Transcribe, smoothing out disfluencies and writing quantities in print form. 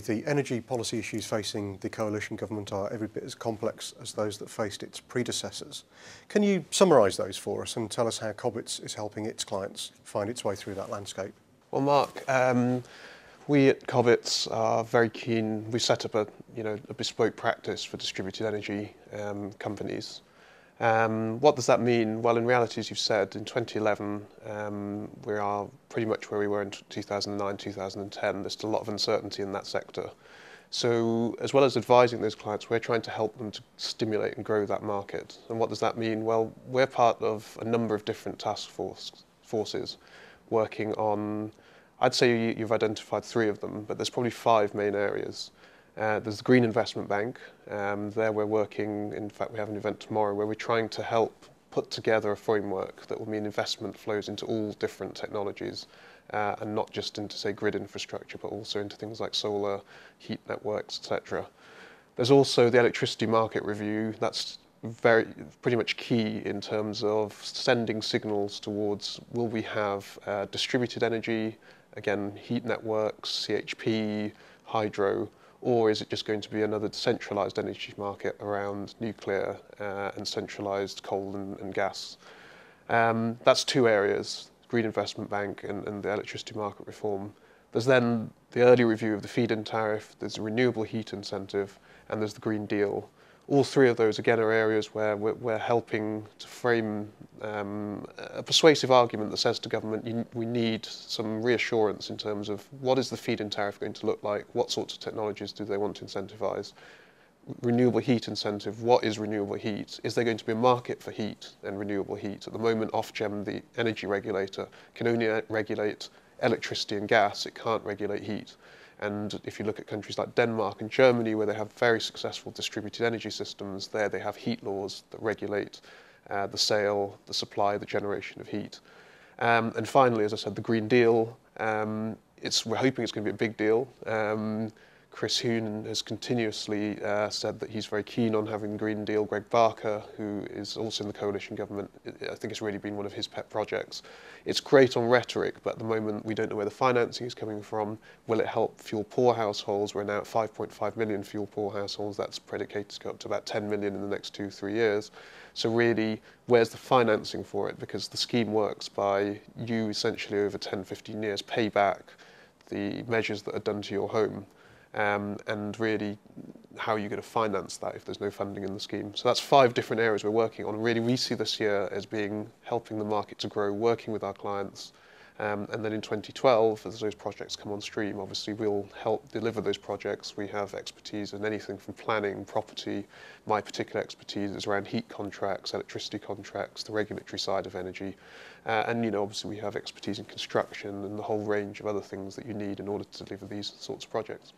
the energy policy issues facing the coalition government are every bit as complex as those that faced its predecessors. Can you summarise those for us and tell us how Cobbitts is helping its clients find its way through that landscape? Well, Mark, we at Cobbitts are very keen. We set up a bespoke practice for distributed energy companies. What does that mean? Well, in reality, as you've said, in 2011, we are pretty much where we were in 2009, 2010. There's still a lot of uncertainty in that sector. So as well as advising those clients, we're trying to help them to stimulate and grow that market. And what does that mean? Well, we're part of a number of different task forces working on, I'd say you've identified 3 of them, but there's probably 5 main areas. There's the Green Investment Bank. There we're working, in fact we have an event tomorrow where we're trying to help put together a framework that will mean investment flows into all different technologies and not just into, say, grid infrastructure, but also into things like solar, heat networks, etc. There's also the electricity market review. That's pretty much key in terms of sending signals towards, will we have distributed energy, again, heat networks, CHP, hydro, or is it just going to be another centralised energy market around nuclear and centralised coal and gas? That's 2 areas, Green Investment Bank and the electricity market reform. There's then the early review of the feed-in tariff, there's the renewable heat incentive, and there's the Green Deal. All 3 of those, again, are areas where we're helping to frame a persuasive argument that says to government, we need some reassurance in terms of what is the feed-in tariff going to look like, what sorts of technologies do they want to incentivise, renewable heat incentive, what is renewable heat, is there going to be a market for heat and renewable heat? At the moment, Ofgem, the energy regulator, can only regulate electricity and gas, it can't regulate heat. And if you look at countries like Denmark and Germany, where they have very successful distributed energy systems, there they have heat laws that regulate the sale, the supply, the generation of heat. And finally, as I said, the Green Deal, we're hoping it's going to be a big deal. Chris Huhn has continuously said that he's very keen on having the Green Deal. Greg Barker, who is also in the coalition government, I think it's really been one of his pet projects. It's great on rhetoric, but at the moment we don't know where the financing is coming from. Will it help fuel poor households? We're now at 5.5 million fuel poor households. That's predicated to go up to about 10 million in the next 2-3 years. So really, where's the financing for it? Because the scheme works by you essentially over 10-15 years pay back the measures that are done to your home. And really, how are you going to finance that if there's no funding in the scheme? So that's 5 different areas we're working on. Really, we see this year as being helping the market to grow, working with our clients. And then in 2012, as those projects come on stream, obviously we'll help deliver those projects. We have expertise in anything from planning, property. My particular expertise is around heat contracts, electricity contracts, the regulatory side of energy. And obviously we have expertise in construction and the whole range of other things that you need in order to deliver these sorts of projects.